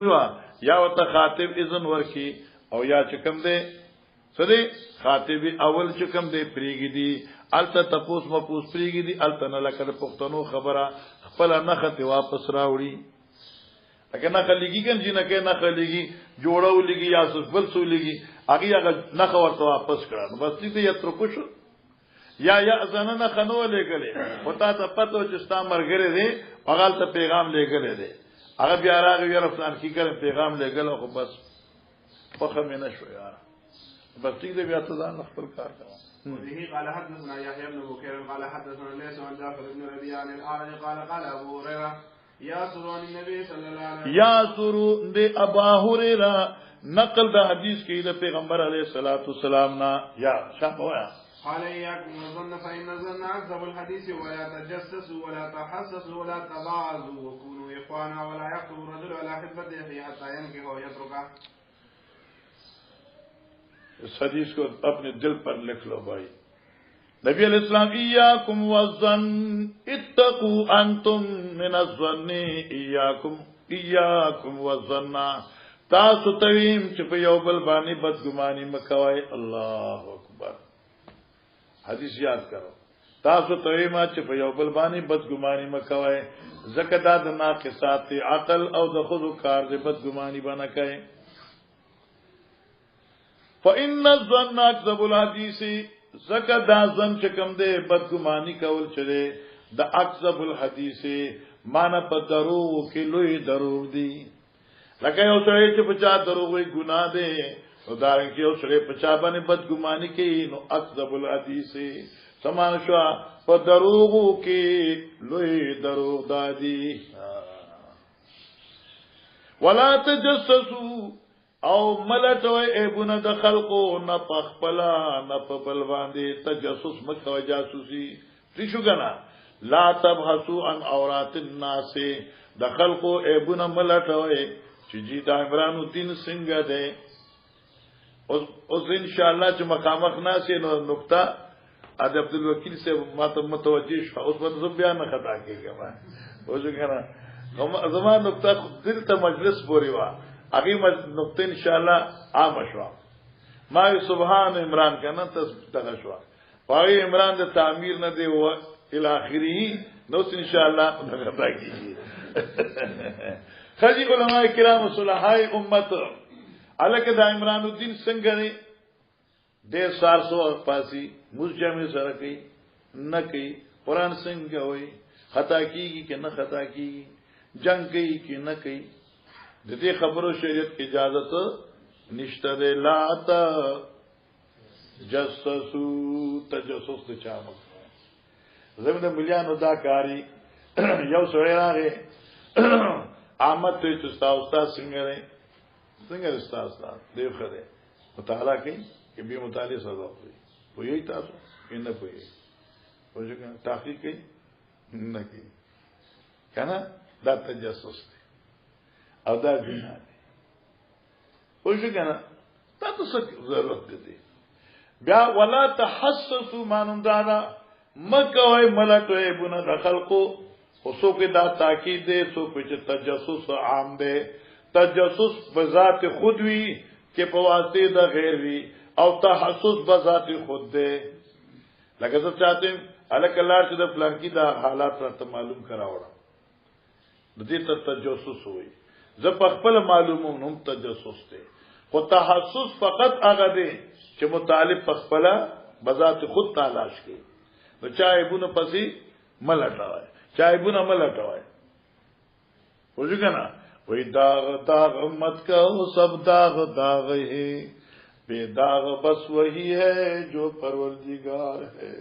یا وته خاطب اذن ورکی او یا چکم دے سده خاطب اول چکم دے پریگی دی التا تپوس مپوس پریگی دی التا نلکر پختنو خبره خپل نخت واپس راوڑی اگر نخ لگی کن جی نکے نخ لگی جوڑو لگی یا بل سو لگی اگی اگر نخ ورطا واپس کرن بس تی یترکشو یا ازانا نخ نو لے گلے خطا تا پتو چستا مرگرے دے وغال تا پیغام لے گلے دے اگر بیاراغ ویر افلان کی کرن پیغام لے گلو خو بس فخم نشو یار بس ٹھیک دے بیا تزان نخبر کار کرو وبه قال حدثنا يحيى بن بكير قال حدثنا ليس عن جعفر بن ربيعة عن الأعرج قال أبو هريرة ياسر عن النبي صلى الله عليه وسلم ياسر دے ابا هريرة نقل دا حدیث کی دا پیغمبر علیہ الصلوۃ والسلام نا یا شاہ ہویا قال إياكم والظن فإن الظن أكذب الحديث ولا تجسسوا ولا تحسسوا ولا تباغضوا وكونوا إخوانا ولا يكتب الرجل على حبة أخيه حتى ينكح ويتركه. اس حدیث کو اپنے دل پر لکھ لو بھائی. نبی علیہ السلام ایاکم والظن اتقوا انتم من الظن ایاکم والظن تاسو تویم چې په یو بل باندې بدګمانی مکوای. الله اکبر. حدیث یاد کرو. تاسو تویم چې په یو بل باندې بدګمانی مکوای زکه دا د ناقصات عقل او د خود کار د بدګمانی باندې کوي. فإن الظن أكذب الحديث زکه دا ظن چې کوم دی بدګمانی کول چره د اکذب الحديث معنا په دروغ کې لوی دروغ دی. لکه یو سړی چې په چا دروغ وي ګناه دی او دا کې یو سړی په چا باندې بدګمانی کوي نو اکذب الحديث سمان شو په دروغ کې لوی دروغ دادی. ولا تجسسوا او ملټوي ایبونه د خلقو نه پخپلا نه په بل باندې تجسس مکو جاسوسي تشو غنا لا تبحثوا عن عورات الناس د خلقو ایبونه ملټوي چې جی دا عمران الدین څنګه ده اوس ان شاء الله چې مقامخ ناس نو نقطه اد عبد الوکیل سے متوجه شو اوس په بیان نه خطا کیږي ما وځو کنه زمان نقطه دل ته مجلس پوری وا اگی نقطه انشاءاللہ عام شوا ما سبحان عمران کنا تسبیح شوا واغی عمران د تعمیر نه دی و الاخری نو انشاءاللہ دغه کی خجی علماء کرام صلحای امت الک د عمران الدین څنګه دی د 400 پاسی مجمع سره کوي نه کوي قران څنګه وای خطا کیږي که نه خطا کیږي جنگ کوي که نه کوي د دې خبرو شریعت کی اجازت نشته ده. لا تجسسوا تجسس ته چامه زموږ د مليانو دا کاری یو سړی راغی احمد ته چې استاد څنګه استاد دیو خره مطالعه کوي کې به مطالعه سره وي وایي تاسو نه پوي وځه تحقیق کوي نه کوي کنه دا تجسس او دا ګناه دی. خوښ کنه تاسو څه ضرورت دي بیا ولا تحسسوا مانم دانا مکوای ملټوي بونه د خلقو اوسو کې دا تاکید دی سو په تجسس عام دی. تجسس بذات خود وی کې په واسطه د غیر وی او تحسس بذات خود دی. لکه څه چاته الک الله چې د فلان کې دا حالات راته معلوم کراوړه د دې ته تجسس وی. زه په خپل معلوموم نوم تجسس دی. خو تحسس فقط هغه دی چې مطالب په خپل بذات خود تلاش کوي. نو چایبونه پسې ملټوي چایبونه ملټوي وځګنا وې داغ امت کا سب داغ ہے بے داغ بس وہی ہے جو پروردگار ہے.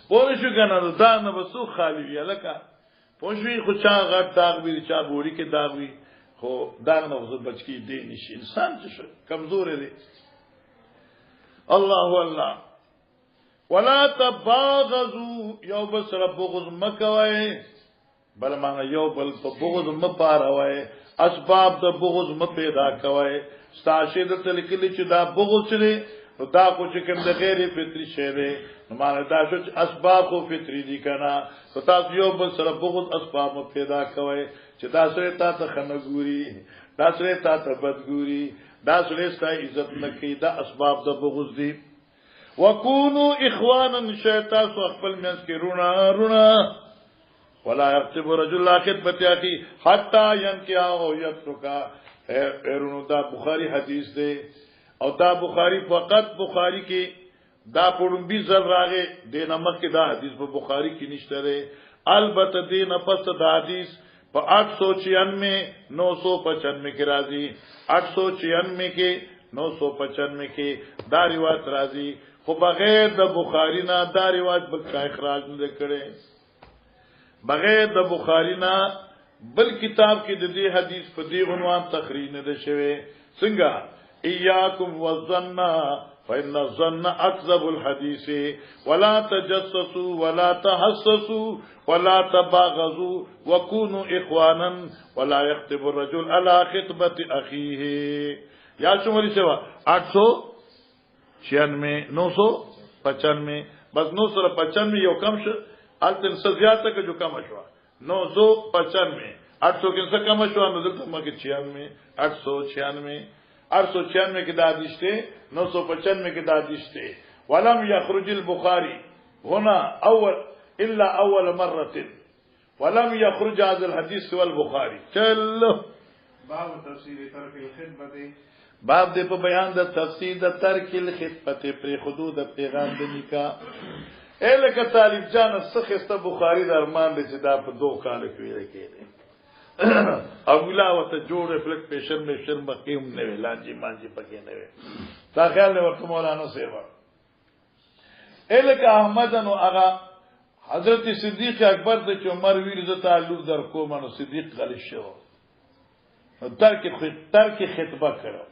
پوښګنا دا نه بسو خالی وی لکه پوښوي خو چا غټ داغ وی چا بوري کې داغ وی خو داغ نه وځي بچکی دی نشي انسان چې کمزور دی. الله الله. ولا تباغضوا یو بس رب بغض مکوي بل معنا یو بل په بغض مپاروي اسباب د بغض م پیدا کوي. استاشید تلکلی چې دا بغض لري نو دا خو چې کوم د غیر فطری شی دی نو معنی دا شو چې اسباب خو فطری دي کنه نو تاسو یو بل سره بغض اسباب پیدا کوئ چې دا سره تا ته خنګوري دا سره تا ته بدګوري دا سره ستای عزت نکي دا اسباب د بغض دي وکونو اخوانا شیطان سو خپل منځ کې رونا ولا يكتب رجل لا خطبت اخي حتى ينكح او يترك ایرونو دا بخاری حدیث دے او دا بخاری فقط بخاری کی دا پڑھن بھی ذر راگے دے نمک کی دا حدیث پا بخاری کی نشتہ دے البت دے نفس دا حدیث پا 896 995 کی رازی 896 کے 995 کے دا روایت رازی خو بغیر دا بخاری نا دا روایت بلکہ اخراج نہ کرے بغیر د بخاری نا بل کتاب کې د دې حدیث په دې عنوان تخریج نه ده شوی څنګه ایاکم والظن فإن الظن أكذب الحديث ولا تجسسوا ولا تحسسوا ولا تباغضوا وكونوا إخوانا ولا يخطب الرجل على خطبة أخيه یا شماری سوا 896 995 بس 995 یو کم شو التن سزیات تک جو کم شوا 995 800 کے سے کم شوا نو دلتا مکہ 96 896 896 کے دادش تھے 995 کے دادش تھے ولم يخرج البخاري هنا الا اول مرة ولم يخرج هذا الحديث سوى البخاري چلو باب تفسیر ترک الخطبه باب دې په بیان د تفسیر د ترک الخطبه پر حدود پیغام د نکاح الکه طالب جان څخه بخاری د ارمان دې چې دا په 2 کال کې ویل کېږي او ملاوت جوړ فلک پېشر مې شرم قیم نه ویلا جی مانجی پکې نه وی تا خیال نه ورته مولانا سیوا الکه احمد نو هغه حضرت صدیق اکبر د چې عمر ویل ز تعلق در کوم نو صدیق غلی شو ترک خطبه کړو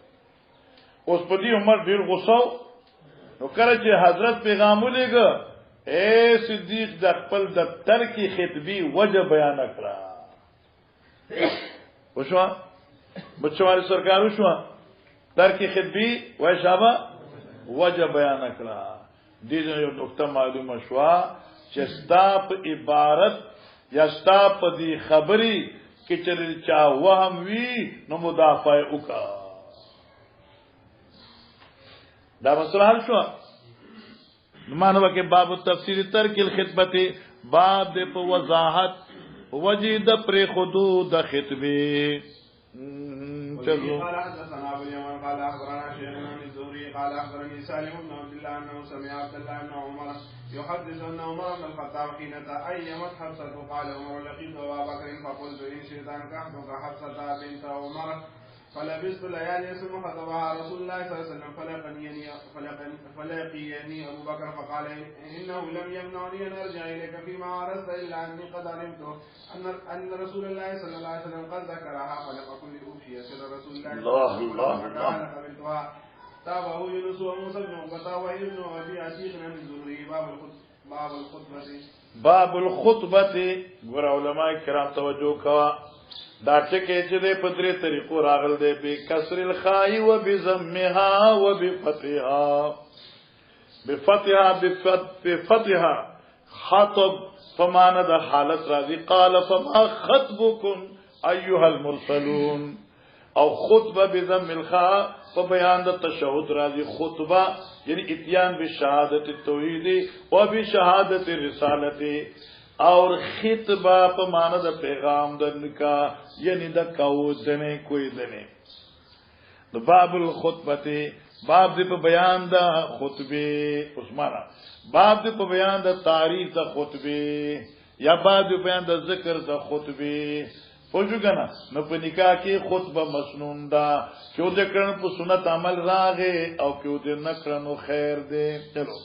اوس په دې عمر ډیر غوسه نو کله چې حضرت پیغام ولېګ اے صدیق د خپل د ترک خطبی وجه بیان کړه وشو بچواري سرکارو شو ترک خطبی وای شابه وجه بیان کړه دې یو نقطه معلومه شو چې ستا په عبارت یا ستا په دې خبري کې چې چا وهم وی نو مدافع وکړه دا مسله حل شو مانو کې باب تفسیر ترک الخطبه باب د په وضاحت وجد پر حدود خطبه چلو قال حدثنا ابو اليمن قال اخبرنا شيخ بن الزهري قال اخبرني سالم بن عبد الله انه سمع عبد الله بن عمر يحدث ان عمر بن الخطاب حين تأيمت حفصة قال عمر لقيت ابا بكر فقلت ان شئت انكحتك حفصة بنت عمر فلبست ليالي ثم خطبها رسول الله صلى الله عليه وسلم فلقيني ابو بكر فقال انه لم يمنعني ان ارجع اليك فيما عرضت الا اني قد علمت ان رسول الله صلى الله عليه وسلم قد ذكرها فلقل اوفي سر رسول الله الله قبلتها تابعه يونس وموسى بن عقبة وابن ابي عتيق عن الزهري باب الخطبه ګور علماء کرام توجه کوا دا ټکي چې د پدری طریقو راغل دی به کسر الخاء و بضمها و بفتحها بفتحها خطب فمان د حالت راضی قال فما خطبكم ايها المرسلون او خطبه بضم الخاء په بیان د تشهود راضی خطبه یعنی اتیان بشهادت التوحید و بشهادت الرسالت اور خطبه په معنا د پیغام د نکاح یعنی د کاوځنه کوئی دنه د باب الخطبه باب د په بیان د خطبه عثمانه باب د په بیان د تعریف د خطبه یا باب د بیان د ذکر د خطبه پوجوګنا نو په نکاح کې خطبه مسنون دا چې د کړن په سنت عمل راغې او کې د نکړنو خیر دی چلو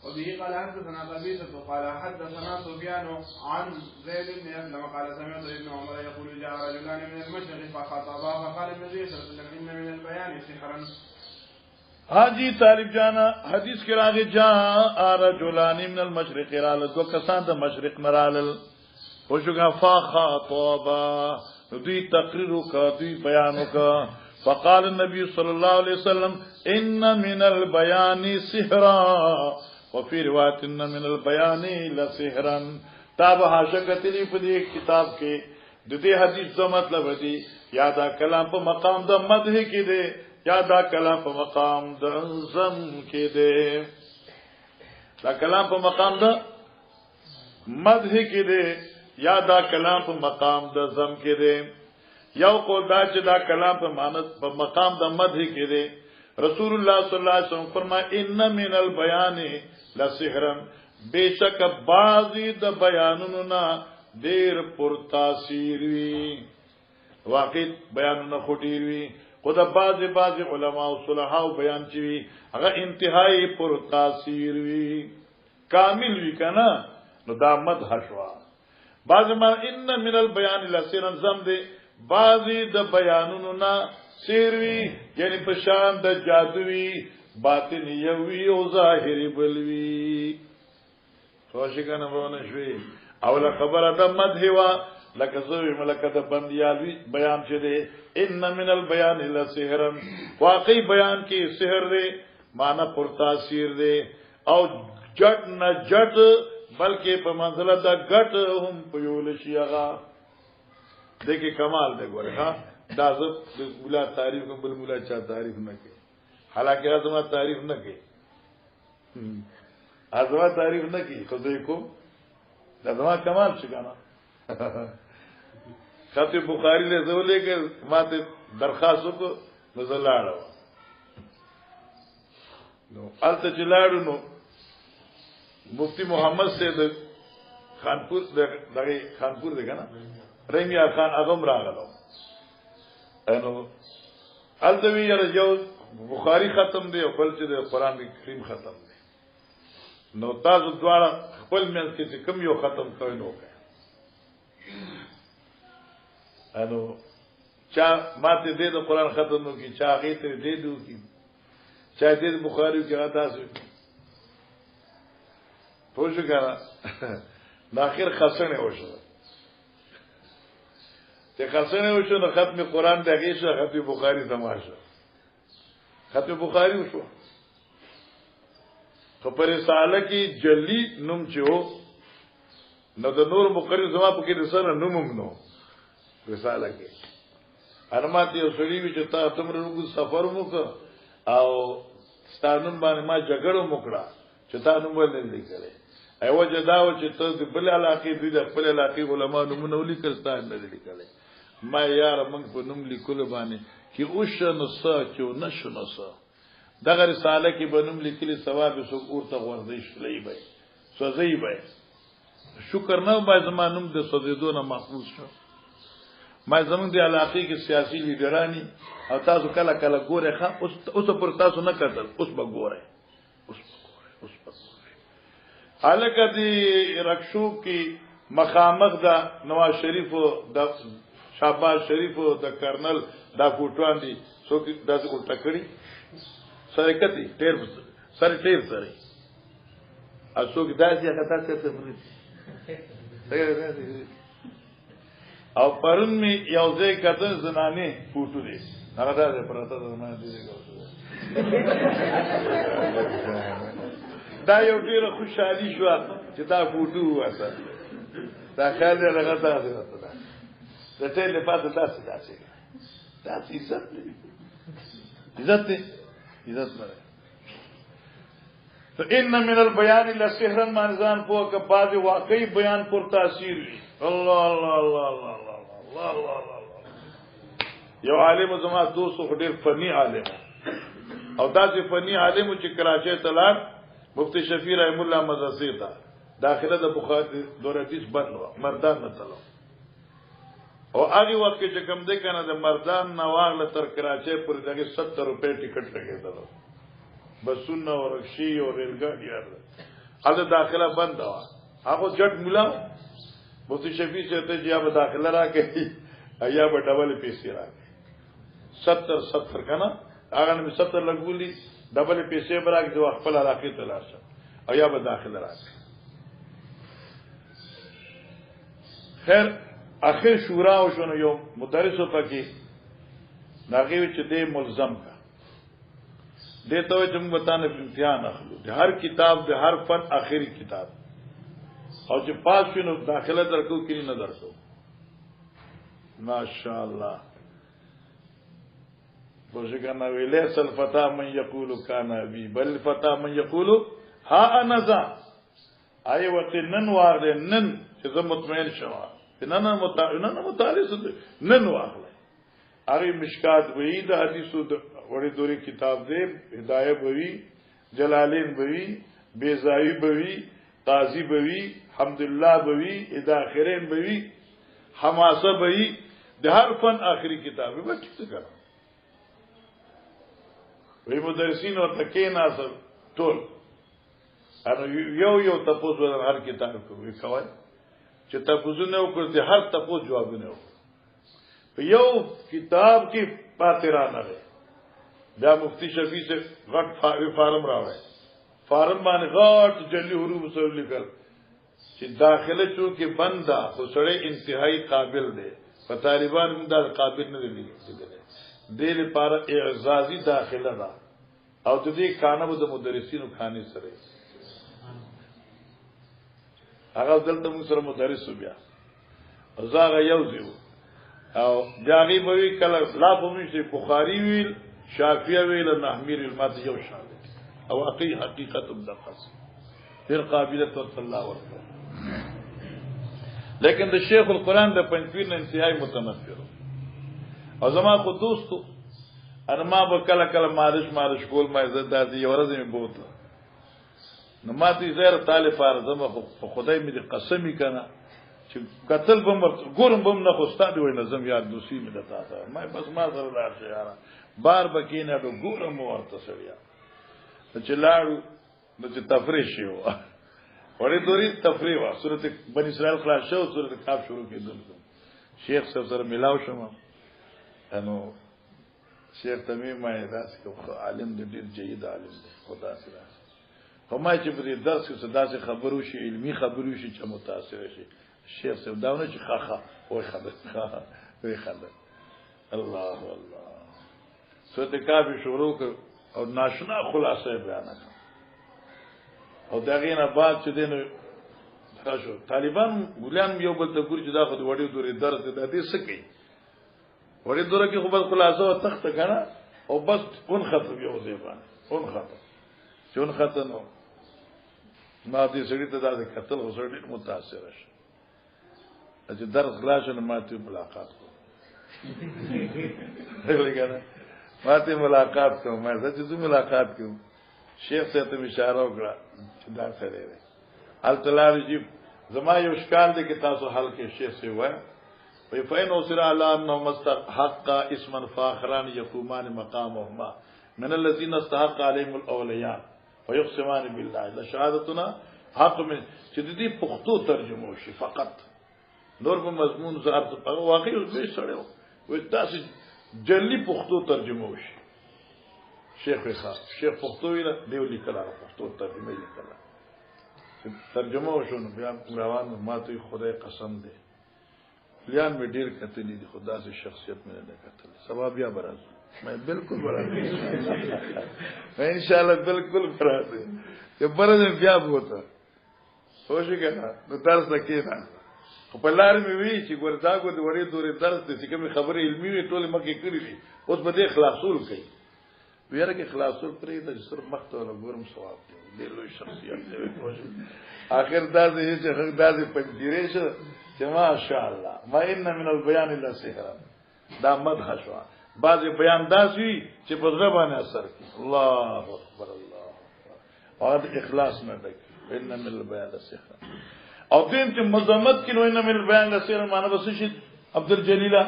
وبه قال حدثنا قبيصة قال حدثنا سفيان عن زيد بن أسلم قال سمعت ابن عمر يقول جاء رجلان من المشرق فخطبا فقال النبي صلى الله عليه وسلم إن من البيان سحرا حاجی طالب جانا حدیث کے راغے جاء رجلان من المشرق رال دو کسان د مشرق مرالل وشوګه فخطبا دوی تقریر کا دوی بیان کا فقال النبي صلى الله عليه وسلم ان من البيان سحرا وفي روایت ان من البيان لسحرا. تاب حاشیه لی په دې کتاب کې د دې حدیث څه مطلب دی؟ یا دا کلام په مقام د مدح کې دی یا دا کلام په مقام د زم کې دی. دا کلام په مقام د مدح کې دی یا دا کلام په مقام د زم کې دی. یو قول دا چې دا کلام په مقام د مدح کې دی. رسول الله صلی الله علیه وسلم فرمایي ان من البيان لسحرا، بیشک بعضی د بیانونو نه ډیر پر تاثیر وی. واقع بیانونه خټیر وی، خو د بعضی علما او صلحاء بیان چی وی هغه انتهایی پر تاثیر وی، کامل وی کنه. نو دا مدح شوا. بعض ما ان من البيان لسحرا زم دی، بعضی د بیانونو نه سیر وی، یعنی پشان د جادوی باطنی یوی او ظاهری بلوی. خوشی کنه بونه شوی. اوله خبره د مدح وا لکه زوی ملکه د بندیالوی بیان چه دی ان من البیان لسحرا، واقعی بیان کی سحر دی، معنی پر تاثیر دی او جٹ نه جٹ بلکې په منزله د غټ هم پيول شي. هغه دغه کمال دی ګوره. ها دا زه مولا تعریف کوم، بل مولا چا تعریف نه کوي. حالکه ازما تعریف نه کوي، ازما تعریف نه کوي، خو دوی کوم دا زما کمال شي کنه. خطیب بخاری له زولې کې ماته درخواست وکړ نو زلاړو. نو الته چلاړو نو مفتی محمد سے خانپور دغه خانپور دی کنه رحیمیا خان اغم راغلو. انو الدوی یو بخاری ختم دی او بل چې د قران کریم ختم دی. نو تاسو دواړه خپل منځ کې کوم یو ختم کوئ نو انو چا ماته دې د قران ختم نو کی چا هغه ته دې دو کی چا دې بخاری کې راځي تاسو پوه شو کنه. اخر خسنه وشو ته خسنه وشو نو ختم قران دغه شو، ختم بخاری تماشا ختم بخاری وشو. خو پر رساله کې جلی نوم چو نو د نور مقرر زما په کې سره نومم نو رساله کې ارمات یو سړي وی چې تا تمره نو سفر وکړ او ستانم باندې ما جګړه وکړه چې تا نوم ولې لیکلې. ایو جداو چې ته د بل علاقې د خپل علاقې علما نومونه ولیکل ستان نه لیکلې. ما یار موږ په نوم لیکلو باندې کې اوښه نصا چې نشو نصا دغه رساله کې بنوم لیکلي ثواب سو ورته ورزش لې به سوځي به شکر نه به زمانوم د سوځیدونه محفوظ شو. ما زمونږ د علاقې کې سیاسي لیډرانی او تاسو کله کله ګوره ښه اوس پر تاسو نه کتل، اوس به ګوره حالکه دی رکشو کی مخامخ دا نواز شریف د شهباز شریف د کرنل دا فوټوان دي څوک داسې الټا کړی سره کتی ډېر سره ډېر سره څوک داسې هغه تاسو ته او پرون می یو ځای کتن زنانه فوټو دي هغه دا پرته زمانه دي دا یو ډیره خوشحالي شو چې دا فوټو واسه دا خیال دې هغه تاسو ته دا ټول په پاتې تاسو تاسو عزت نه فإن من البيان لسحرا منزان فوق بعض واقعي بیان پر تاثیر الله الله الله الله الله الله. یو عالم زما دوست ډیر فنی عالم او دا چې فنی عالم چې کراچۍ تلار مفتی شفیع رحم الله مدرسې ته داخله د بخاری دورتیس بنو مردان نه تلو او هغه وخت چې کوم دې کنه د مردان نواغله تر کراچۍ پورې دغه 70 روپے ټیکټ لګیدل بسونه او رکشي او ریلګاډي هغه داخله بند و. هغه جټ مولا مفتی شفیع چې ته یا به داخله راکې یا به ډبل پیسې راکې 70 کنه هغه نه 70 لګولي ډبل پیسې براکې د خپل علاقې ته لاشه او یا به داخله راکې. خیر اخر شورا او شنو یو مدرس پکې ناغي چې دې ملزم کا دې ته چې موږ وتانه امتحان اخلو د هر کتاب د هر فن اخري کتاب او چې پاس شنو داخله درکو کینی نه درکو ماشاءالله بوشکنا ویله سل فتا من یقول کان ابي بل فتا من یقول ها انا ذا ای وقت نن وارده نن چې زه مطمئن شوم نن متعلق نن واخله اری مشکات وی د حدیثو وړي دوري کتاب دی هدايه بوي جلالین بوي بیزایی بوي قاضی بوي حمدالله بوي اداخرین بوي حماسه بوي د هر فن اخري کتاب به څه کړه وی مدرسین او تکین اصل ټول انو یو تاسو ور هر کتاب کوي کوي چې تاسو نه وکړ دي هر تاسو جواب نه وکړ یو کتاب کی پاترانه ده بیا مفتی شفیع سے غټ فارم راوړی فارم باندې غټ جلی حروف سره لیکل چې داخله چونکه بندا خو سره انتهایی قابل دی په طالبان هم دا قابل نه دی دې لپاره اعزازي داخله ده او د دې کانو د مدرسینو خاني سره هغه دلته موږ سره مدرس بیا زاغه یو ځو او جاغي بوي کله لا بومشي بخاري ویل شافعي ویل نحمیر المات یو شاله او حقیقت مدقس پھر قابلیت صلی الله ورته لیکن د شیخ القرآن د پنځپیر نه انتهایی متنفر او زما خو دوستو انا ما به کله کله مارش کول ما عزت دادی یو ورځ می بوته نو ما دې زیر طالب فارزم خو خدای می دې قسمی کنه چې قتل بم ګورم بم نه خو ستاسو وای نظم یاد دوسی می دتا تا ما بس ما سره راشه یاره بار بکینه دو ګورم ورته سړیا چې لاړو نو چې تفریح شو ورې دوري تفریح وا سورته بنی اسرائیل خلاص شو سورته کاف شروع کېدل شیخ صاحب سره ملاو شوم انو شیخ تمیم ما داس کو عالم دې ډیر جيد عالم دی خدا سره همای چې په دې درس کې صدا سے خبرو شي علمی خبرو شي چې متاثر شي شیخ صاحب داونه چې خاخه وای خبر وای خبر الله الله سورته کاف شروع او ناشنا خلاصه بیان کړ او دغه نه بعد چې دینو تاسو طالبان ګولان یو بل ته ګور چې دا خو وړي دوري درس د دې سکی وړي دوره کې خو بل خلاصه او تخت کنه او بس اون ختم یو ځای اون ختم چون ختم نو ما دې سړي ته دا قتل غوړي متاثر شي چې درس خلاص نه ماته ملاقات کو لګا ماته ملاقات کوم ما چې ملاقات کوم شیخ سے ته اشاره وکړه چې دا سره دی التلال جی زما یو اشکال دی کې تاسو حل کې شیخ سے وای وی فین اوسر علی انه مستحق اسما فاخران يقومان مقامهما من الذين استحق عليهم الاولياء ويقسمان بالله لشهادتنا حق من چې دې پښتو ترجمه شي فقط نور په مضمون زار ته واقعي اوس به سره وي تاسو جلی پښتو ترجمه شي شیخ خاص شیخ پښتو ویل دیو لیکلا پښتو ترجمه لیکلا ترجمه وشو بیا روان ماته خدای قسم دی لیان می ډیر کتلی دی خدا سے شخصیت میں نه کتل ثواب یا براز میں بالکل براز میں انشاءاللہ بالکل براز یہ براز بیا بوته خوشی کنه نو درس کینا په لار می وی چې ګوردا کو دی وری دوري درس دي چې کوم خبره علمي وي ټول مکه کړی دي اوس به خلاصول کوي ویره کې خلاصول پرې د صرف مخته ولا ګورم ثواب دی لوی شخصیت دی اخر دا دې چې هغه دا دې پنځیرې شه چې ماشاء الله ما ان من البيان الا سحر دا مدح شو بعض بیان داسي چې په ځړ باندې اثر کوي الله اکبر الله او اخلاص نه دی ان من البيان سحر او دیم چې مذمت کینو ان من البيان سحر معنی بس شي عبد الجلیل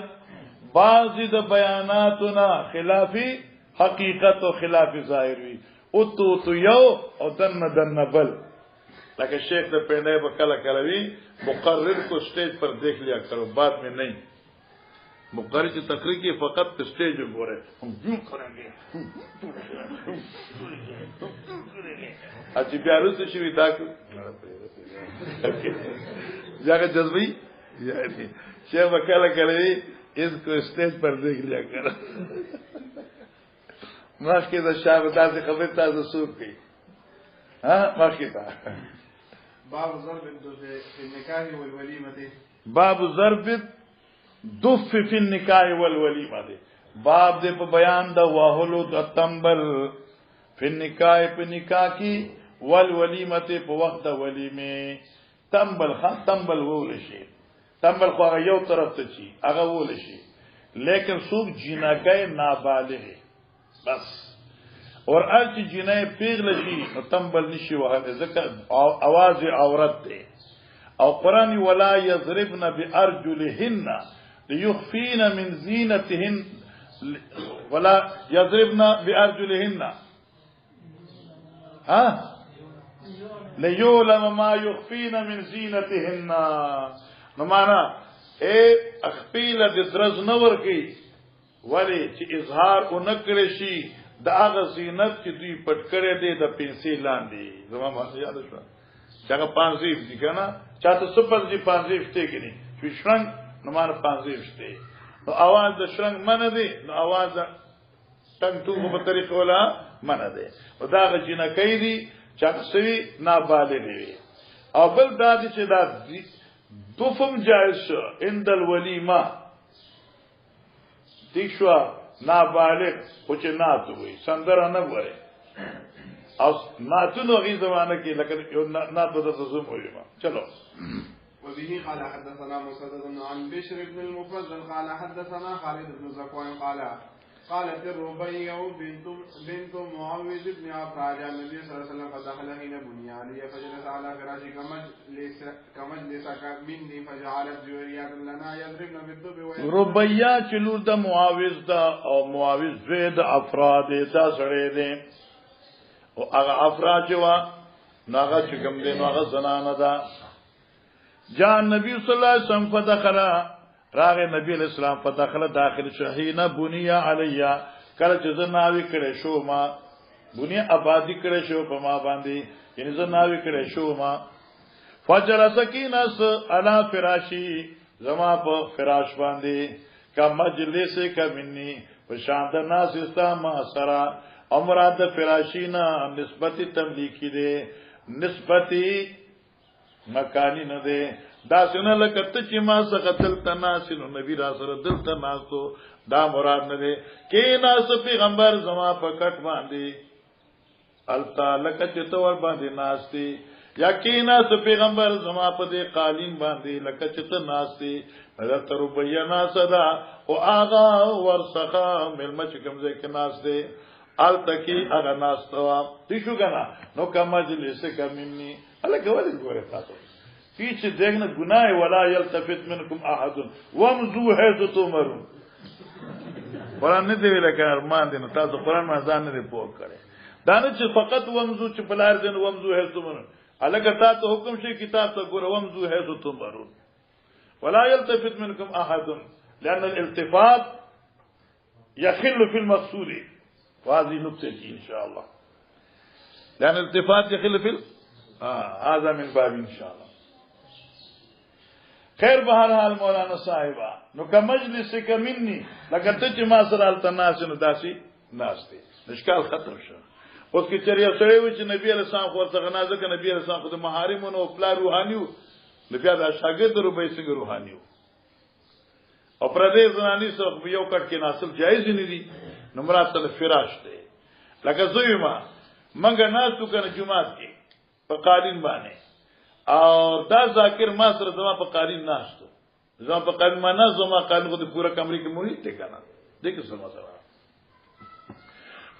بعض د بیاناتنا خلافی حقیقت و خلاف ظاهر وی او تو یو او دن بل لکه شیخ د پندای په کله کله وی مقرر کو سٹیج پر دیکھ لیا کرو بعد میں نہیں مقرر کی تقریر کی فقط سٹیج پر بولے ہم یوں کریں گے اچھی پیارو سے شوی دا جاګه جذبی یعنی شیخ په کله کله وی इसको स्टेज पर देख लिया कर माश के तो शाबता से खबर था तो सूख गई हाँ माश के था बाब ضرب في النكاح والوليمة باب ضرب الدف في النكاح والوليمة باب دے په بیان د واهلو د تنبل په نکاح په نکاح کی والولیمه په وخت د ولیمه تنبل خان تنبل وول شي تنبل خو یو طرف ته چی هغه وول شي لیکن سوق جنکای نابالغ بس اور اج جنای پیغل شي تنبل نشي وهله ذکر आवाज عورت ده او قرآن ولا يضربن بارجلهن ليخفين من زينتهن ولا يضربن بارجلهن ها ليعلم ما يخفين من زينتهن نو معنا اے اخپیل د درز نور کی ولی چې اظهار اونکړي شي د هغه زینت چې دوی پټ کړي دي د پیسې لاندې زما ما یاد شو چې هغه پانزیف دي کنه چاته سپس دي پانزیف ته کړي چې شرنګ نو معنا پانزیف ته نو आवाज د شرنګ منه دي نو आवाज ټنګ ټوغه په طریقه ولا منه دي او دا غجنه کوي دي چې سوي نابالغ دي او بل دا دي چې دا دوفم جائز شو عند الولیمه دیشوا نابالغ خو چې ناتو وي سندره نه وره او ناتو نو غي زمانه کې لکه یو ناتو د زوم وي چلو وبه قال حدثنا مسدد عن بشر بن المفضل قال حدثنا خالد بن زكوان قالت الربيع بنت معاوذ بن عفراء النبي صلى الله عليه وسلم فدخل حين بني علي فجلس على فراشه كمجلسك مني فجعلت جويريات لنا يضربن بالدب ربيع چلور د معاوذ دا او معاوذ زید افراد دا سره دي او هغه افراد وا ناغه چې کوم دي نو هغه زنانه ده جاء نبی صلی الله علیه وسلم فدخل راغ نبی علیہ السلام فدخل داخل شهینا بنیا علیا کله چې زناوی کړه شو ما بنیا آبادی کړه شو په ما باندې یعنی زناوی کړه شو ما فجلس کیناس علی فراشی زما په فراش باندې کا مجلس کا منی په شاند ناس استا ما سرا امراد فراشینا نسبتی تملیکی دے نسبتی مکانی نه ده دا څنګه لکه ته چې ما څخه دلته ناسینو نبی را سره دلته ناسو دا مراد نه ده کې ناس پیغمبر زما په کټ باندې التا لکه چې تور باندې ناشتي یا کې ناس پیغمبر زما په دې قالین باندې لکه چې ته ناشتي حضرت ربیہ ناسدا او آغا ورسخه ملما چې کوم ځای کې ناشته التکی اغه ناستوا تشو کنه نو کا مجلس کمنی الګ ولې ګوره تاسو پیچ دیکھنا گناہ ولا یلتفت منکم احد وامزو حيث تمرون قرآن نه دی ویل کنه ارمان دي نو تاسو قرآن ما ځان نه پوه کړي دا نه چې فقط وامزو چې بلار دین وامزو حيث تمرون الګ تاسو حکم شي کتاب ته ګوره وامزو حيث تمرون ولا يلتفت منکم احد لان الالتفات يخل في المقصود وهذه نقطه ان شاء الله لان الالتفات يخل في هذا من باب ان شاء الله خیر بہرحال مولانا صاحبہ نو کا مجلس کا منی لکه ته چې ما سره التناس نو داسي ناشته مشکل ختم شو اوس کې چریا سره وي چې نبی علیہ السلام خو څنګه نازک نبی علیہ السلام خو د محارمونو او پلا روحانيو نبی دا شاګرد ربې څنګه روحانيو او پردې زنانی سره یو کټ کې ناسل جایز نه دي نو مراد ته فراش دی لکه زوی ما منګه ناسو کنه جمعات کې په قالین باندې اور دا ذاکر ما سره زما په قالین ناشته زما په قالین ما نه زما قالین خو د پورا کمرې کې مونږ ته کنه دغه سم سره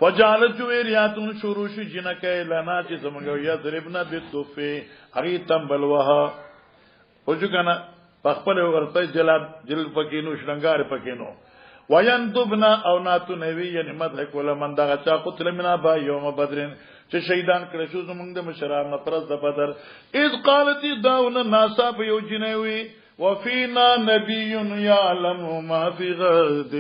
فجعلت جويرياتون شروع شو جنکه لنا چې زمګو یا ضربنا بالدفه هغه تنبل وها وجو کنه خپل ورته جلد پکینو شرنګار پکینو وينتبنا او ناتو نوی یعنی مدحک ولا من دا چا قتل منا با یوم بدرن چې شهیدان کړه شو زمونږ د مشران پرز د بدر اذ قالت داون ناسا په یو جنوي وفينا نبي يعلم ما في غد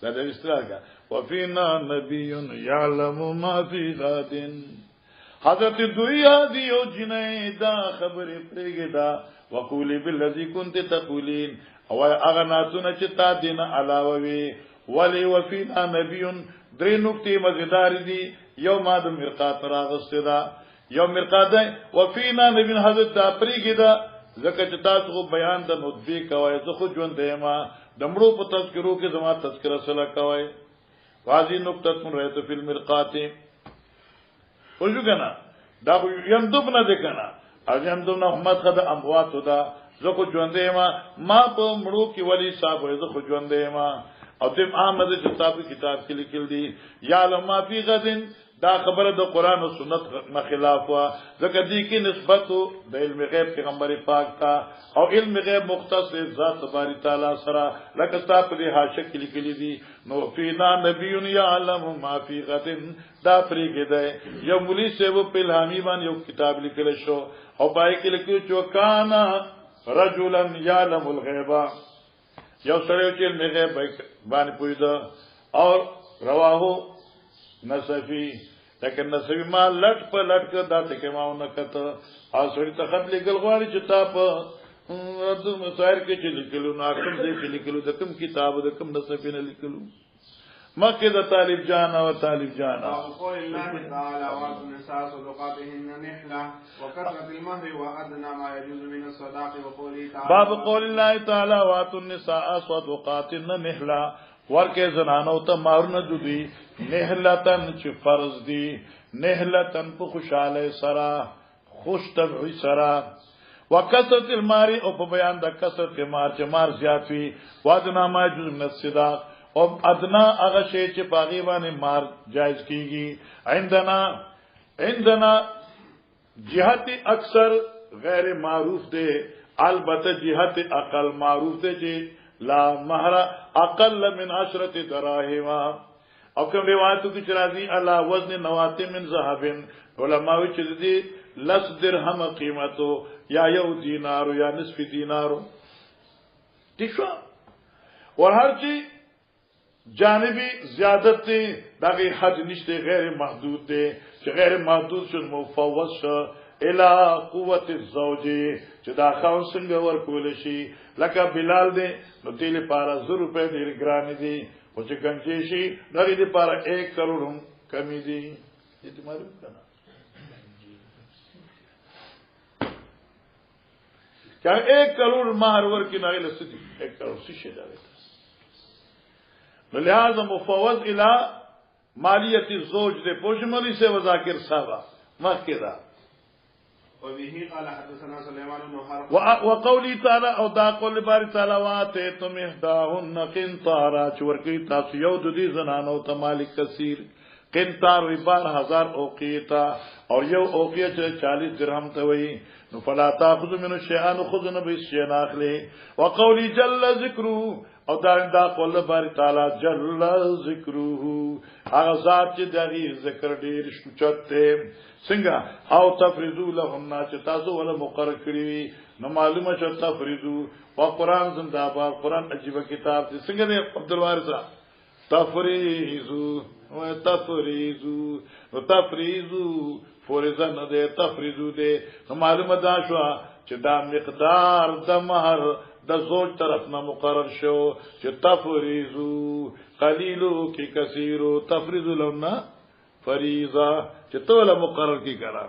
دا د استراګه وفينا نبي يعلم ما في غد حضرت دویا دی او جنې دا خبره پرېګه دا وقولي بالذي كنت تقولين او هغه ناسونه چې تا دین علاوه وی ولی وفینا نبی درې نقطې مزیدار دي یو ما د مرقات راغسته دا یو مرقات وفینا نبی حضرت دا پریګه دا زکه چې تاسو بیان د نطبی کوي زه خو ژوند دیما دمړو په تذکرو کې زما تذکرہ سره کوي واځي نقطه من رہته فی المرقات وجوګنا دا یندوب نه ده کنه اځم دونه محمد خد اموات دا زه خو ژوند دیما ما په مړو کې ولی صاحب زه خو ژوند دیما او تم احمد کتاب کې لیکل دي یا لما فی غدن دا خبره د قران او سنت مخالف وا ځکه دې کې نسبت د علم غیب پیغمبر پاک تا او علم غیب مختص ذات باری تعالی سره لکه تاسو په حاشیه کې لیکلي دي نو فینا نبی یعلم ما فی غد دا پرېږه ده یو مولوی صاحب په الهامی باندې یو کتاب لیکل شو او پای کې لیکل چې کانا رجلا یعلم الغیب یو سره چې علم غیب باندې پویدا او رواه نصفی لیکن نصفی ما لټ په لټ کړه دا ټکه ماونه کته او سړی ته خط لیکل غواړي چې تا په د مسائل کې چې لیکلو نو کوم ځای کې لیکلو د کوم کتاب د کوم نصفی نه لیکلو مکه د طالب جان او طالب جان قول الله تعالی والنساء صدقاتهن نحله وكثرة المهر وادنى ما يجوز من الصداق وقوله تعالى باب قول الله تعالی والنساء صدقاتهن نحله ورکه زنانو ته مارونه دودي نهلتن چې فرض دي نهلتن په خوشاله سره خوش طبعی سره وکثرت المال او په بیان د کثرت مار چې مار زیات وي وادنا ما جز من الصداق او ادنا هغه شی چې باغی باندې مار جایز کیږي عندنا جهت اکثر غیر معروف ده البته جهت اقل معروف ده چې لا مہر اقل من 10 دراهم او کوم روایتو کې راځي الله وزن نوات من ذهب علماء چې دي لس درهم قیمتو یا یو دینار یا نصف دینار دښه ور هر چی جانبی زیادت دی دغه حد نشته غیر محدود دی چې غیر محدود شون مفوض شو الى قوت الزوج چې دا خاون څنګه ورکول شي لکه بلال دی نو تیل پارا 100 روپے ډیر ګران دي او چې ګنجي شي دغه دی پارا 1 کروڑ هم کمی دي دې معلوم کنا چې 1 کروڑ مہر ورکې نه لسدي 1 کروڑ شي دا نو لہذا مفوض الى مالیت الزوج دے پوشمالی سے وذاکر صاحبہ مخکدا وبه قال حدثنا سليمان بن حرب وقولی تعالی او دا قول باری تعالی واتیتم احداهن قنطارا چورکی تاسو یو د دې زنانو ته مالک کثیر قنطار 12000 اوقیتا او یو اوقیه چې 40 درهم ته وي نو فلا تاخذ منه شيئا خذنا بشيء اخلي وقولي جل ذکره او دا قول باری تعالی جل ذکره هغه ذات چې دغه ذکر ډیر شوچت ته څنګه او تفریضو لهم چې تاسو ولا مقرر کړی نو معلومه شو تفریضو او قران زنده باد قران عجیب کتاب دی څنګه دی عبدالوارث تفریضو او تفریضو او تفریضو فورزه نه دی تفریضو دی نو معلومه ده شو چې دا مقدار د مہر د زوج طرف نه مقرر شو چې تفریضو قلیلو کی کثیرو تفریضو لهم فریضه چې توله مقرر کی کرا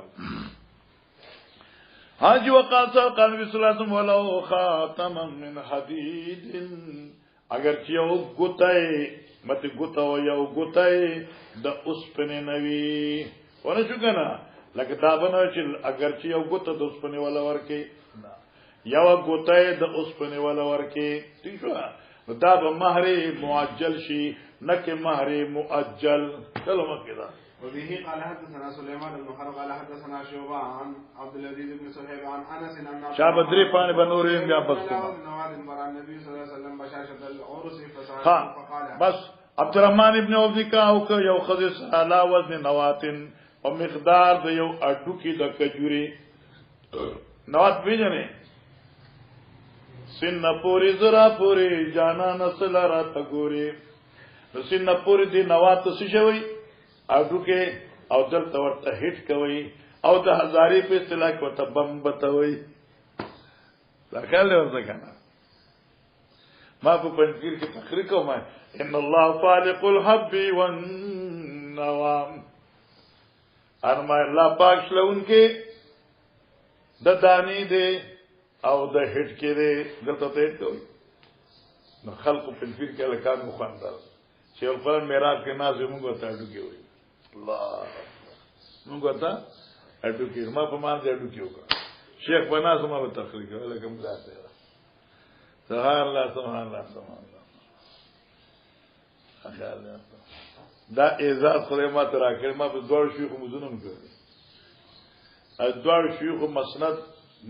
حاجی وقات قال نبی صلی الله علیه وسلم ولو خاتم من حدید اگر چې یو ګوتای مته ګوتاو یو ګوتای د اوسپنه نوی ونه شو کنه لکه دا بنو چې اگر چې یو ګوت د اوسپنه ولا ورکه یو ګوتای د اوسپنه ولا ورکه ٹھیک شو دا به مہر معجل شي نکه مہر مؤجل چلو مکه وبه قال حدثنا سليمان بن حرب قال حدثنا شعبة عن عبد العزيز بن صهيب عن انس ان شعب دري پان بنورين بیا بس النبي صلى الله عليه وسلم بشاشة العرس فقال بس عبد الرحمن ابن عوف نکاح کو یو خذ علا وزن نواتن او مقدار د یو اډو کی د کجوري نوات پیژنې سن پوری زرا پوری جانا نسل را تګوري سن پوری دی نوات څه شوی اډو کې او دلته ورته هټ کوي او د هزاري په اصطلاح کې ورته بم بتوي لکه ورته کنه ما په پنځیر کې تقریر کوم ان الله فالق الحب والنوام ارما الله پاک شلون کې د دانی دی او د هټ کې دی دلته ته کوي نو خلق په پنځیر کې لکان مخاندل چې القرآن معراج کې نازل موږ ته اډو کې وي الله موږ ته اډو کې ما په مان دې اډو کې وکړه شیخ بنا سم په تخریج ولکم ذات سبحان الله سبحان الله سبحان الله خیال دا اعزاز خدای ما ته راکړ ما په دوړ شیخ مزونم کړ دوړ شیخ مسند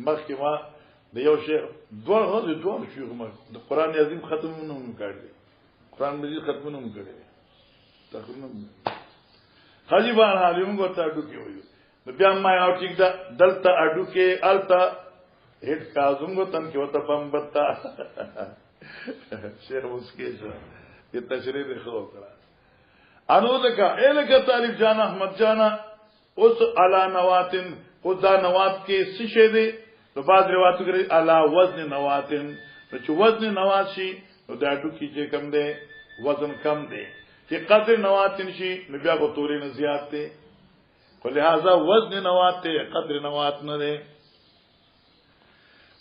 مخکې ما د یو شیخ دوړ شیخ ما د قران عظیم ختمونه هم کړی قران مجید ختمونه هم کړی تقریبا خالی بار حالیم ګورته اډو کې وي بیا ما یو ټیک دا دلته اډو کې التا هټ کازم کو تن کې وته پمبتا شیخ مسکی شو یہ تشریح خو کړه انو دکا الکه طالب جان احمد جانا اس علا نواتن خدا نوات کې سشه دي نو بعد روایت کوي علا وزن نواتن چې وزن نوات شي نو دا اډو کې چې کم دی وزن کم دی چې قدر نواتن شي نو بیا په تورې نه زیات دی ولهذا وزن نوات ته قدر نوات نه ده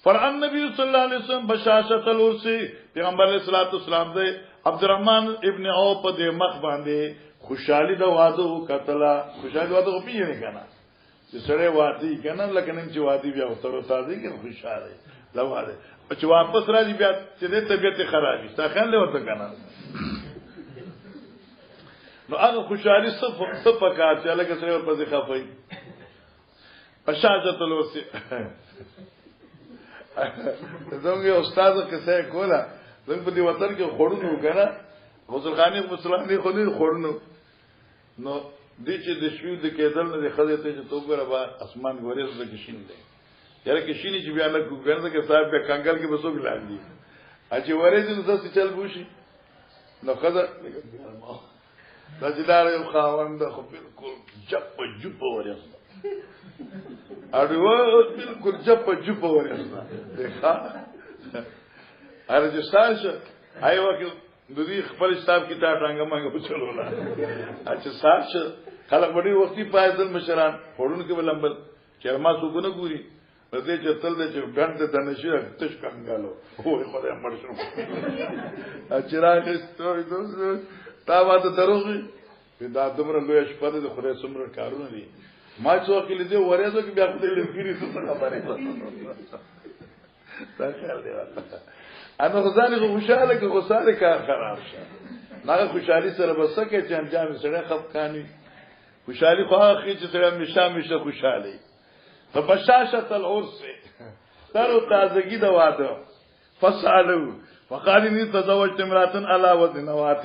فرعن نبی صلی الله علیه وسلم بشاشۃ العرس پیغمبر علیہ الصلوۃ والسلام دے عبدالرحمن ابن عوف دے مخ باندې خوشحالی دا واده کتلا خوشحالی واده پیږي کنه چې سره وادي کنه لکه نن چې وادي بیا وتر تازه کې خوشاله دا واده چې واپس راځي بیا چې د طبيعت خرابي تا خیال له ورته کنه نو هغه خوشحالي صفه کار چې لکه سره ورپسې خفای بشاشۃ العرس زموږ استاد کیسه کوله زموږ په دې وطن کې خورونو کنه غسل خانه مسلمان دي خو نه خورونو نو دې چې د شوی د کېدل نه خدای ته چې توګره با اسمان ګورې زده کې شین دی یاره کې شینې چې بیا نه کوګنده کې صاحب په کنګل کې بسو ګلاندي اچي ورې دې نو څه چل بوشي نو خدای دا جدار یو خاوند خو بالکل جپ جپ ورې اړو بالکل جپ جپ ورې ښه ارجستان شه ایو کې د دې خپل کتاب کې تا څنګه مانګه پچلولا اچھا ساش خلک وړي وختي پایدل مشران وړون کې ولمبل چرما سګونه ګوري دې چې تل دې چې بند د نشي تش کنګالو وای خدای مرشو اچھا راځي دوست تا واده دروغي دا دمر لوی شپه د خدای سمره کارونه دي ما څو کې لیدې ورېځو کې بیا خپل لګیری څه خبره تا خیال دی انا غزاني خوشاله کې غساله کار خراب شه هغه خوشحالي سره بس کې چې انجام سره خفقانی خوشحالي خو هغه چې سره مشه خوشحالي فبشاشت العرس تر تازگی د واده فسالو فقال اني تزوجت امراه على وزن نوات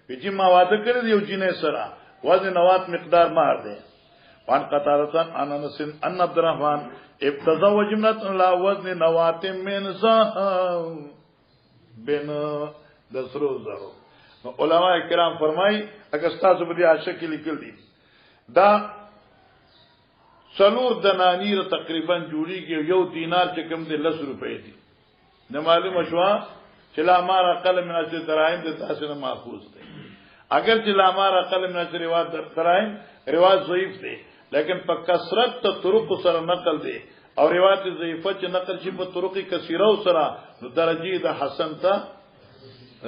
چې ما واده کړی یو جنې سره وزن نوات مقدار مار دی وان قطارتان اننسن ان عبد الرحمن ابتزوج امراه على وزن نوات من ذهب بین دسرو زرو علماء کرام فرمای اگر تاسو په دې عاشق لیکل دي دا څلور دنانیر تقریبا جوړیږي یو دینار چې کوم دي 10 روپے دي نه معلومه شو چې لا مار اقل من 10 دراهم د تاسو نه ماخوذ دي اگر چې لا مار اقل من 10 روایت دراهم روایت ضعیف دي لیکن په کثرت طرق سره نقل دي او روایت ضعیفه چې نقل شي په طرق کثیره سره نو درجه د حسن ته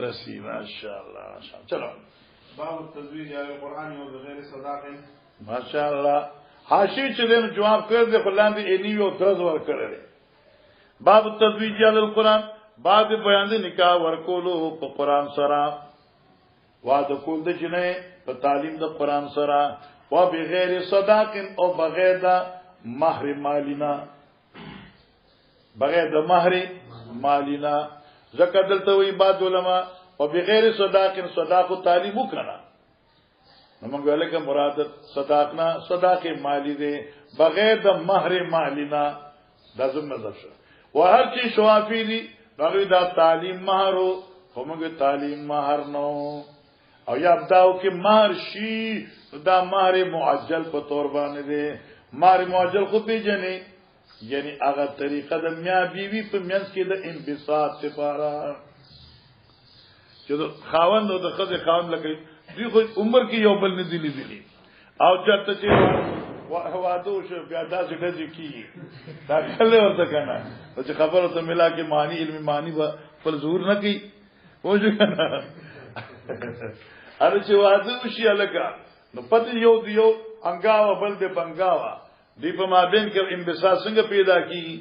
رسی ماشاءالله چلو باب التزویج یا القرآن و بغیر صداق ماشاءالله حاشی چې دین جواب کړ دې خلان دې اني یو درز ور کړل باب التزویج یا القرآن باب بیان دې نکاح ورکولو په قرآن سره واده کول د جنې په تعلیم د قرآن سره و بغیر صداق او بغیر د مہر مالینا بغیر د مہر مالینا زکه دلته وی بعد علماء او بغیر صداق صداق تعلیم وکړه نو موږ ولکه مراد صداقنا صداق مالی دی بغیر د مہر مالینا د زم نظر شو او هر چی شوافی دی دغه دا تعلیم مہر او موږ تعلیم مہر نو او یا داو کې مہر شي دا مہر معجل په تور باندې دی مہر معجل خو پیژنې یعنی هغه طریقه د میا بیوی په منځ کې د انبساط لپاره چې خاوند او د خزه خاوند لکه دوی خو عمر کې یو بل نه دي لیدلي او چرته چې واده شو بیا داسې ډزې کیږي دا کله ورته کنه چې خبره ته ملا کې معنی علمي معنی به پر ظهور نه کوي وځو کنه اره چې واده شي الګا نو پته یو انګاوا بل دې بنګاوا دی په مابین کې انبساط څنګه پیدا کیږي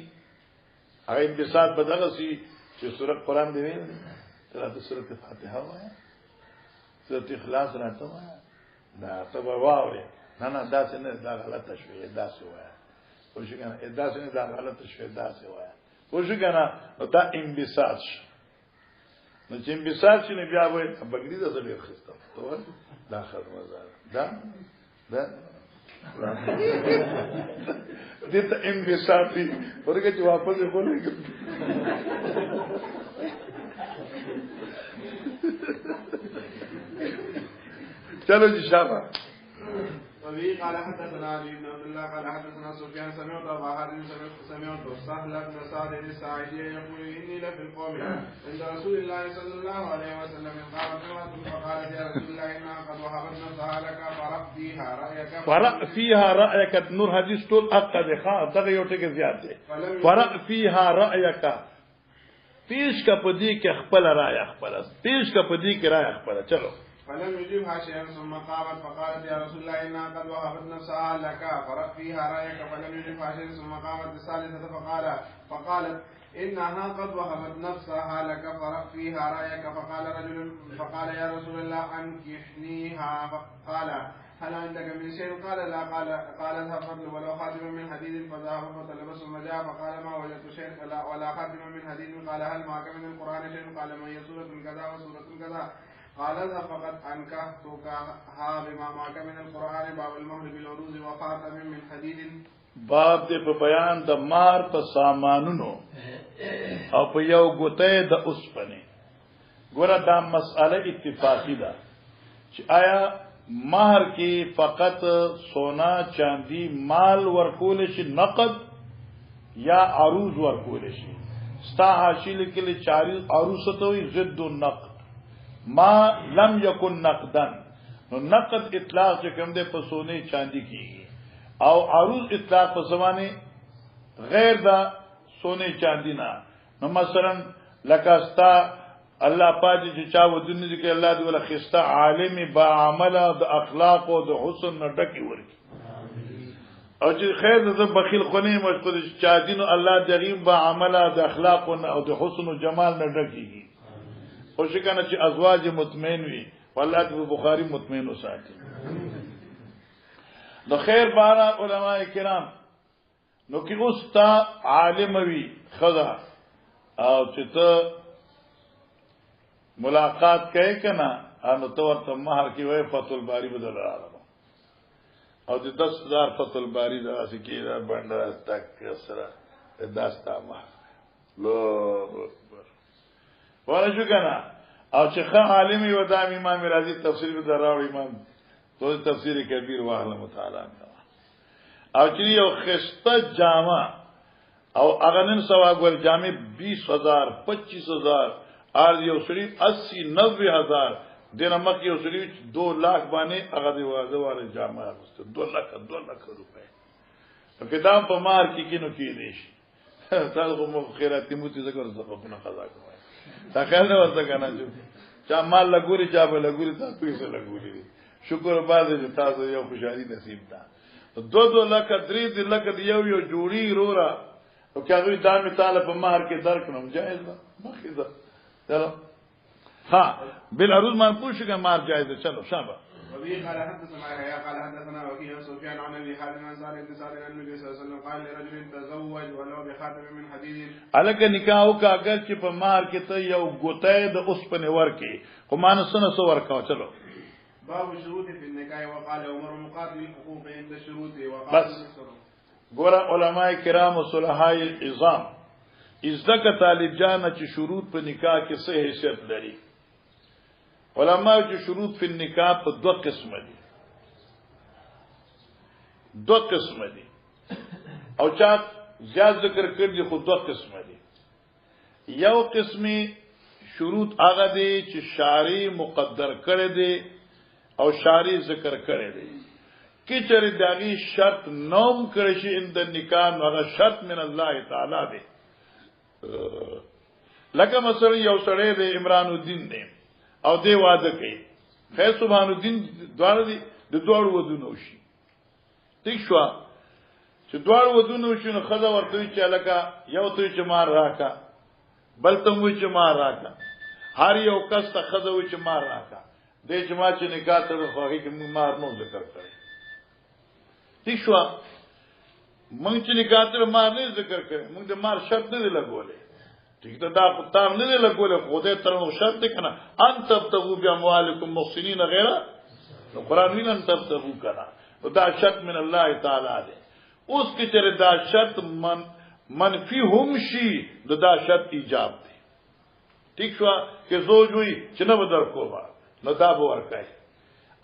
هغه انبساط بدغه سي چې سورۃ قرآن دی ویل تر سورۃ فاتحه وایي سورۃ اخلاص راته وایي دا تبه واوري نه داسې نه دا غلطه شوې داسې وایي خو شي کنه داسې نه دا غلطه شوې داسې وایي خو شي کنه دا انبساط شي نو چې انبساط شي نه بیا وایي بغړي د څه ډیر خسته تو دا خبره ده دا دته انبساط دي ورګه چې واپس کوله چلو جی شابه وبه قال حدثنا علي بن عبد الله قال حدثنا سفيان سمعت ابا حازم سمعت سهل بن سعد الساعدي يقول اني لفي القوم عند رسول الله صلى الله عليه وسلم قالت امرأة فقالت يا رسول الله انها قد وهبت نفسها لك فرأ فيها رايك نور حدیث ټول عقد ښه دغه یو ټکی زیات دی فرأ فيها رايك پیش کا پدی کې خپل رائے خپل پیش کا پدی کې رائے خپل چلو فلم يجبها شيئا ثم قامت فقالت يا رسول الله انها قد وهبت نفسها لك فرأ فيها رايك فلم يجبها شيئا ثم قامت بالثالثه فقالت انها قد وهبت نفسها لك فرأ فيها رايك فقال يا رسول الله انكحنيها فقال هل عندك من شيء قال لا قال اذهب فضل ولو خاتما من حديد فذهب فطلب ثم جاء فقال ما وجدت شيء ولا خاتما من حديد قال هل معك من القران شيء قال ما هي سوره كذا وسوره كذا قال اذهب فقد انكحتكها بما معك من القران باب المهر بالعروض وخاتم من حديد باب دې په بیان د مار په سامانونو او په یو ګوته د اوسپنه ګوره دا مسأله اتفاقی ده چې آیا مہر کی فقط سونا چاندی مال ورکول شي نقد یا عروض ورکول شي ستا حاصل کله چاري عروض ته وي ضد النقد ما لم يكن نقدا نو نقد اطلاق چې کوم ده په سونه چاندی کیږي او عروض اطلاق په زمانه غیر دا سونه چاندی نه نو مثلا لکاستا الله پاک چې چا ودنه دي کې الله دې ولا خسته عالم با عمل د اخلاق او د حسن ډکی ورکی او چې خیر د بخیل خونی مشکل چا دین الله دغه با عمل د اخلاق او د حسن او جمال نه ډکیږي خو شي کنه چې ازواج مطمئن وي والله د بخاری مطمئن وساتي نو خیر بارا علماء کرام نو کې اوس تا عالم وي خدا او چې ته ملاقات کوي کنه انو تو ورته مہر کی وای فتح الباری بدل راغلو او د 10000 فتح الباری دراسه کیدا بندر تک سره داستا مہر لو ورجو کنه او چې خا عالم یو د امام رازی تفسیر به دراوی امام تو تفسیر کبیر واهله متعالی او چې یو خسته جامه او اغنن سوا ګل جامه 20000 25000 آر یو سری 80-90,000 دینه مکه یو سری 2 लाख باندې هغه دی واده واره جامه واست 2 लाख روپے په دام په مار کې کینو کې دي تاسو مو خیراتي مو ته ذکر زه په نه قضا کوم تا خیال نه ورته کنه چې مال لګوري چا به لګوري تاسو پیسې لګوري شکر باندې چې تاسو یو خوشحالي نصیب ده 2 लाख 3 लाख یو جوړی رورا او کاوی دامه تعالی په مہر کې درکنم جائز ده مخې ده چلو ها بالعروض منقوش کا مار جائز ہے چلو شابه وبه قال حدثنا يحيى قال حدثنا وكيع سفيان عن ابي حازم عن سعد بن سعد عن النبي صلى الله عليه وسلم قال لرجل تزوج ولو بخاتم من حديد الګ نکاح کا اگر چې په مار کې ته یو ګوتې د اوس په نور کې خو مانسنه سو ورکاو چلو باب شروط في النکاح وقال عمر مقابل الحقوق عند الشروط وقال بس ګور علماء کرام او صلحاء العظام ازدک طالب جان چې شروط په نکاح کې څه حیثیت لري علماء چې شروط په نکاح په دوه قسم دي او چا زیات ذکر کړی خو دوه قسم دي یو قسمي شروط هغه دي چې شارع مقدر کړی دی او شارع ذکر کړی دی کی چېرې داغي شرط نوم کړی شي اند نکاح هغه شرط من الله تعالی دی لکه مثلا یو سړی دی عمران الدین دی او دی واده کوي خیر سبحان الدین دوار دی د دوړ ودونو شي ٹھیک شو چې دوړ ودونو شي نو خزه ورته چې لکه یو ته چې مار راکا بل ته وې چې مار راکا هر یو کس ته خزه وې چې مار راکا دې چې ما چې نکاح ته خوږی کې مار نو ذکر کړی ٹھیک شو مونږ چې نکاح ته مار نه ذکر کړی مونږ د مار شرط نه لګولې ٹھیک ته دا پتام نه لګولې خدای ترنو شرط کنه ان تبتغوا باموالکم محسنین غیره نو قران ویل ان تبتغوا کنه دا شرط من الله تعالی دی اوس کې چې دا شرط منفی هم شي دا شرط ایجاب دی ٹھیک شو کې زوج وي چې نه بدر کوه نو دا به ورکای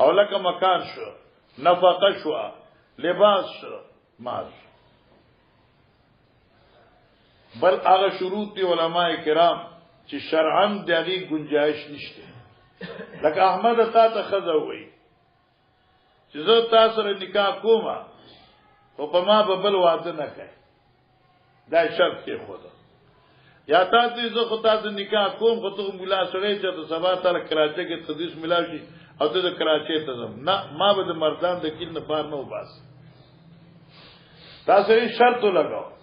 او لکه مکان شو نفقه شو لباس شو مال بل هغه شروط دی علماء کرام چې شرعاً دغه گنجائش نشته لکه احمد تا ته خزه وي چې زه تاسو سره نکاح کوم او په ما به بل واده نه کوي دا شرط کې خدا یا تاسو زه خو تاسو نکاح کوم خو ته مولا سره چې د سبا تعالی کراچۍ کې تدریس ملاوي او ته د کراچۍ ته ځم نه ما به د مردان د کین نه بار نه وباس تاسو یې شرط لګاو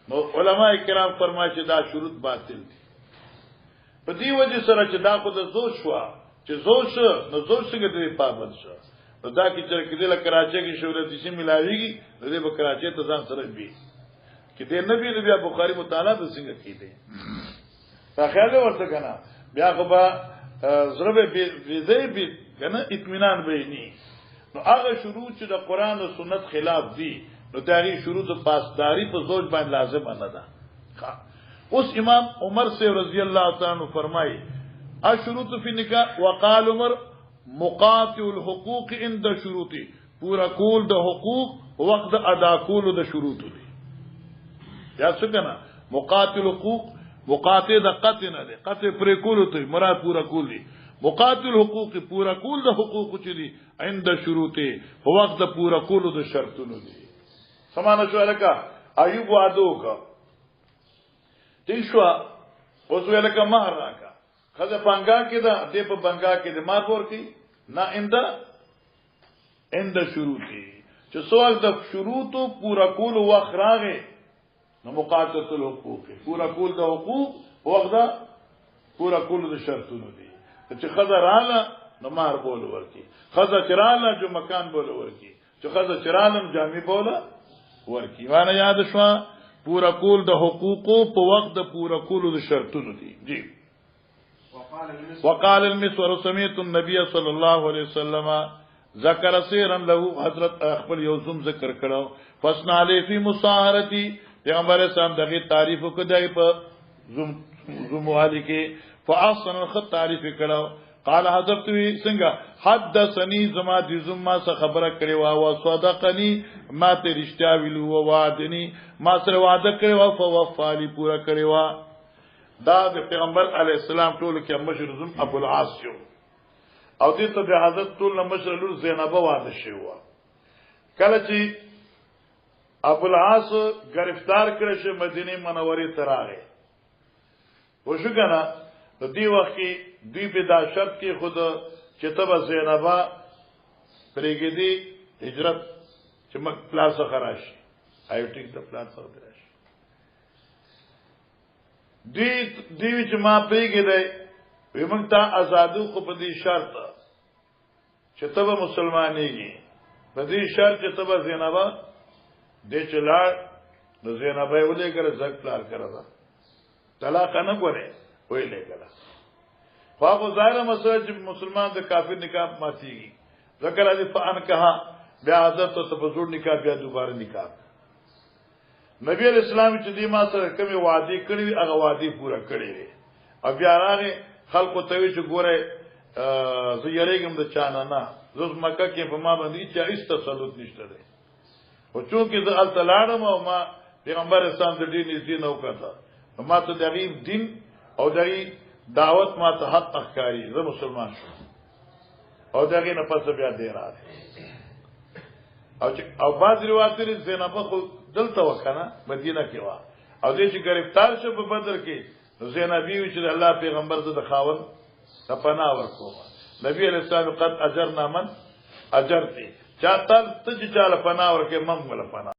نو علماء کرام فرمایي چې دا شروط باطل دي په دې وجه سره چې دا خو د زوج شو چې زوج نو زوج څنګه دې پابند شو نو دا کې چې کله کراچۍ کې شهرت شي ملاويږي دې به کراچۍ ته ځان سره بي کې دې نبی بیا بخاری مطالعه به څنګه کیده تا خیال ورته کنه بیا خو به زړه به زی به کنه اطمینان به ني نو هغه شروط چې د قران او سنت خلاف دي نو دغه شروط پاسداری په زوج باندې لازم نه ده اوس امام عمر سے رضی اللہ تعالی عنہ فرمایي اشروط فی نکاح وقال عمر مقاطع الحقوق عند شروط پورا کول د حقوق وقت ادا کول د شروط دي یا څنګه مقاطع الحقوق مقاطع د قطع نه دي قطع پر کول ته مراد پورا کول دي مقاطع الحقوق پورا کول د حقوق چي دي عند شروط وقت د پورا کول د شرطونو دي سمانه شو لکه ایوب وعدو کا ٹھیک شو اوس ولکه مہر راکا خزه پنګا کې دا دې په بنګا کې د مار ور کی نه اند شروطي چې سوال د شروطو پورا کول وخت راغې نو مقاطعه الحقوق پورا کول د حقوق وخت پورا کول د شرطونو دي چې خزه رااله نو مار بول ورکی خزه چراله جو مکان بول ورکی چې خزه چرالم جامع بوله ورکی وانه یاد شو پورا کول د حقوقو په وخت د پورا کول د شرطونو دي جی وقال المسور سمعت النبي صلى الله عليه وسلم ذکر سیرا له حضرت خپل یوزم ذکر کړو فسنا علی فی مصاهرتی پیغمبر اسلام دغه تعریف وکړای په زم والی کې فاحسن الخط تعریف کړو قال حضرت وی څنګه حدثني زما د زما څخه خبره کړي او صدقني ما ته رښتیا ویلو او وعدني ما سره وعده کړي او فوفالي پورا کړي وا دا د پیغمبر علی السلام ټول کې مشر زم ابو العاص یو او دې ته د حضرت ټول مشر لور زینب وعده شي وا کله چې ابو العاص گرفتار کړي شه مدینه منوره ته راغی وشو کنه د دې وخت کې دوی په دا شرط کې خود چې تبه زینبا پرېګدي هجرت چې مک پلاس خراشي آیو ټیک د پلاس خراشي دوی چې ما پرېګدي ومنګ ته آزادو خو په دې شرط چې تبه مسلمانېږي په دې شرط چې تبه زینبا دې چلار د زینبا ولې کړه زګ پلار کړه طلاق نه غوړې ویلې کړه خو ظاهر مسله چې مسلمان د کافر نکاح ماتيږي ذکر علی فان کها بیا حضرت ته تفضل نکاح بیا دوباره نکاح نبی علیہ السلام چې دی ما سره کومه وعده کړې هغه وعده پورا کړې او بیا راغی خلکو ته وی چې ګوره زیریګم د چانه نه زوس مکه کې په ما باندې چې هیڅ تسلط نشته ده او چونکه د التلاړم او ما پیغمبر اسلام د دین دین او کړه ما ته د دین او د دعوت ما ته حق اخکاری زه مسلمان شوم او دغه نه پس بیا دی راځي او بعض روایت لري زینب خو دلته وکنه مدینه کې وا او دې چې گرفتار شو په بدر کې زینبی چې الله پیغمبر د خاون د پناه ورکوه نبی علیہ السلام قد اجرنا من اجرتی چاته ته چې چاله پناه ورکې مم ولا پناه